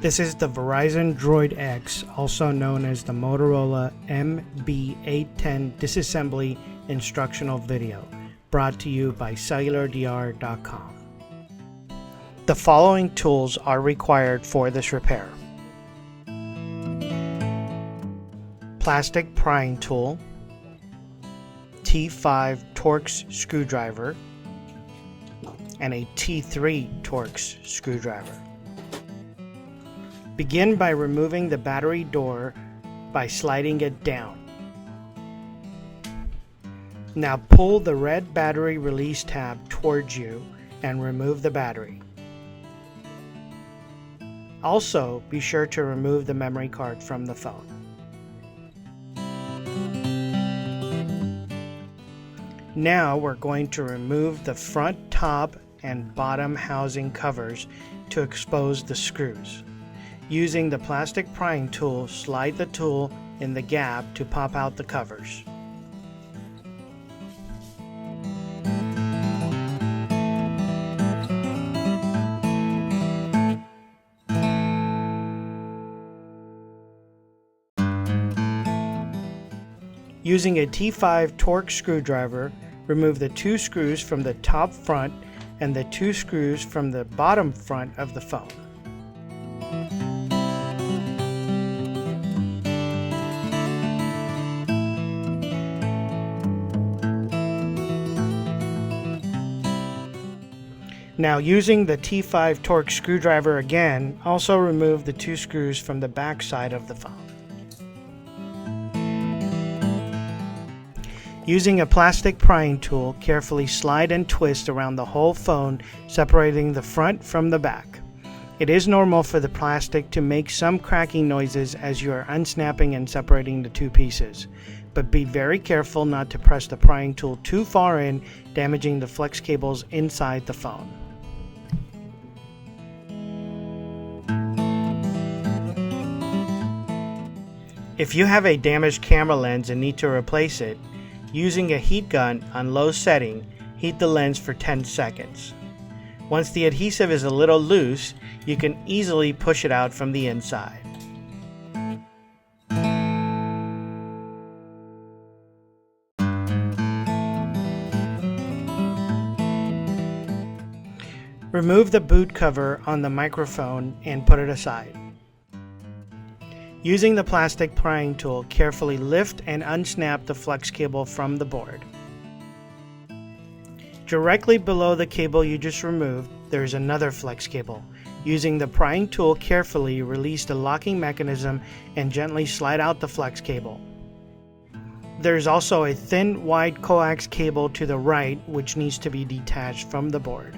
This is the Verizon Droid X, also known as the Motorola MB810 Disassembly instructional video, brought to you by cellulardr.com. The following tools are required for this repair: plastic prying tool, T5 Torx screwdriver, and a T3 Torx screwdriver. Begin by removing the battery door by sliding it down. Now pull the red battery release tab towards you and remove the battery. Also, be sure to remove the memory card from the phone. Now we're going to remove the front top and bottom housing covers to expose the screws. Using the plastic prying tool, slide the tool in the gap to pop out the covers. Using a T5 Torx screwdriver, remove the two screws from the top front and the two screws from the bottom front of the phone. Now, using the T5 Torx screwdriver again, also remove the two screws from the back side of the phone. Using a plastic prying tool, carefully slide and twist around the whole phone, separating the front from the back. It is normal for the plastic to make some cracking noises as you are unsnapping and separating the two pieces, but be very careful not to press the prying tool too far in, damaging the flex cables inside the phone. If you have a damaged camera lens and need to replace it, using a heat gun on low setting, heat the lens for 10 seconds. Once the adhesive is a little loose, you can easily push it out from the inside. Remove the boot cover on the microphone and put it aside. Using the plastic prying tool, carefully lift and unsnap the flex cable from the board. Directly below the cable you just removed, there is another flex cable. Using the prying tool, carefully release the locking mechanism and gently slide out the flex cable. There is also a thin, wide coax cable to the right which needs to be detached from the board.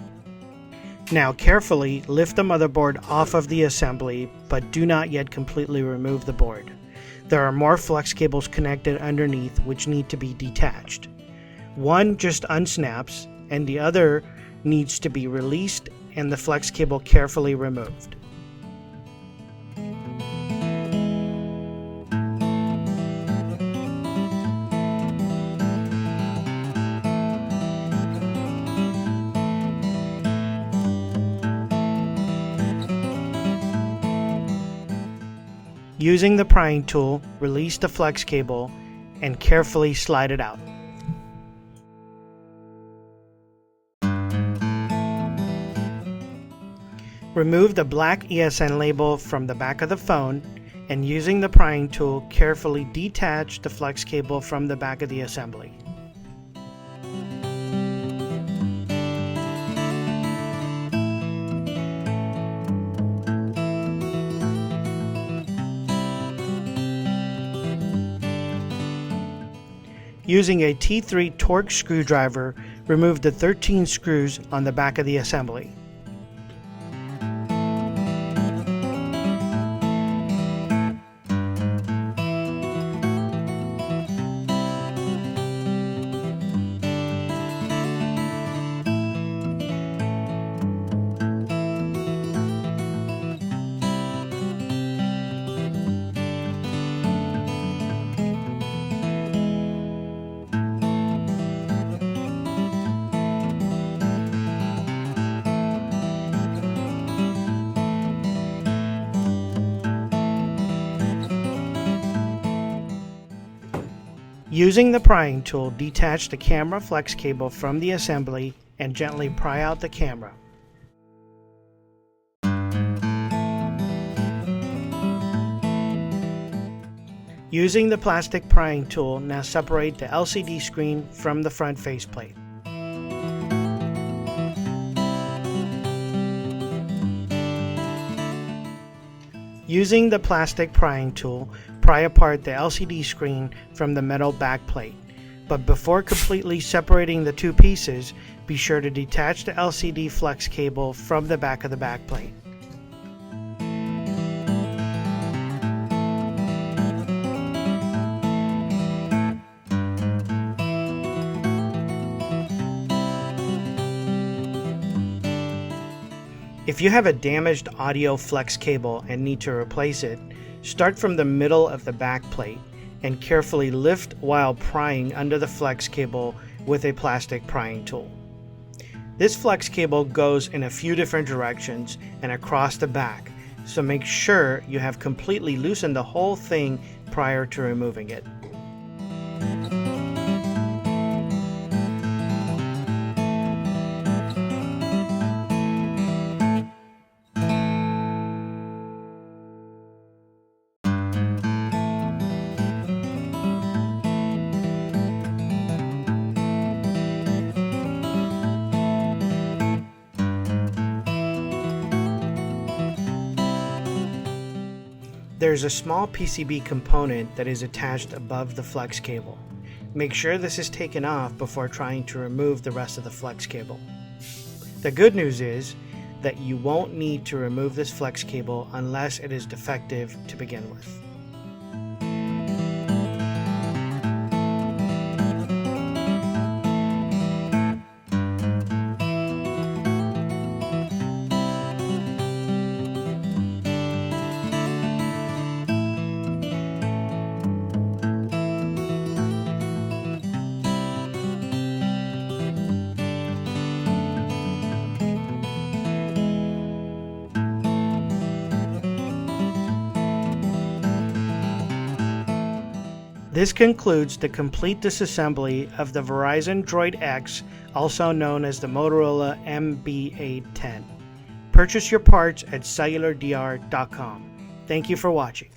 Now carefully lift the motherboard off of the assembly, but do not yet completely remove the board. There are more flex cables connected underneath which need to be detached. One just unsnaps and the other needs to be released and the flex cable carefully removed. Using the prying tool, release the flex cable and carefully slide it out. Remove the black ESN label from the back of the phone and using the prying tool, carefully detach the flex cable from the back of the assembly. Using a T3 Torx screwdriver, remove the 13 screws on the back of the assembly. Using the prying tool, detach the camera flex cable from the assembly and gently pry out the camera. Using the plastic prying tool, now separate the LCD screen from the front faceplate. Using the plastic prying tool, pry apart the LCD screen from the metal back plate. But before completely separating the two pieces, be sure to detach the LCD flex cable from the back of the back plate. If you have a damaged audio flex cable and need to replace it, start from the middle of the back plate and carefully lift while prying under the flex cable with a plastic prying tool. This flex cable goes in a few different directions and across the back, so make sure you have completely loosened the whole thing prior to removing it. There's a small PCB component that is attached above the flex cable. Make sure this is taken off before trying to remove the rest of the flex cable. The good news is that you won't need to remove this flex cable unless it is defective to begin with. This concludes the complete disassembly of the Verizon Droid X, also known as the Motorola MB810. Purchase your parts at cellulardr.com. Thank you for watching.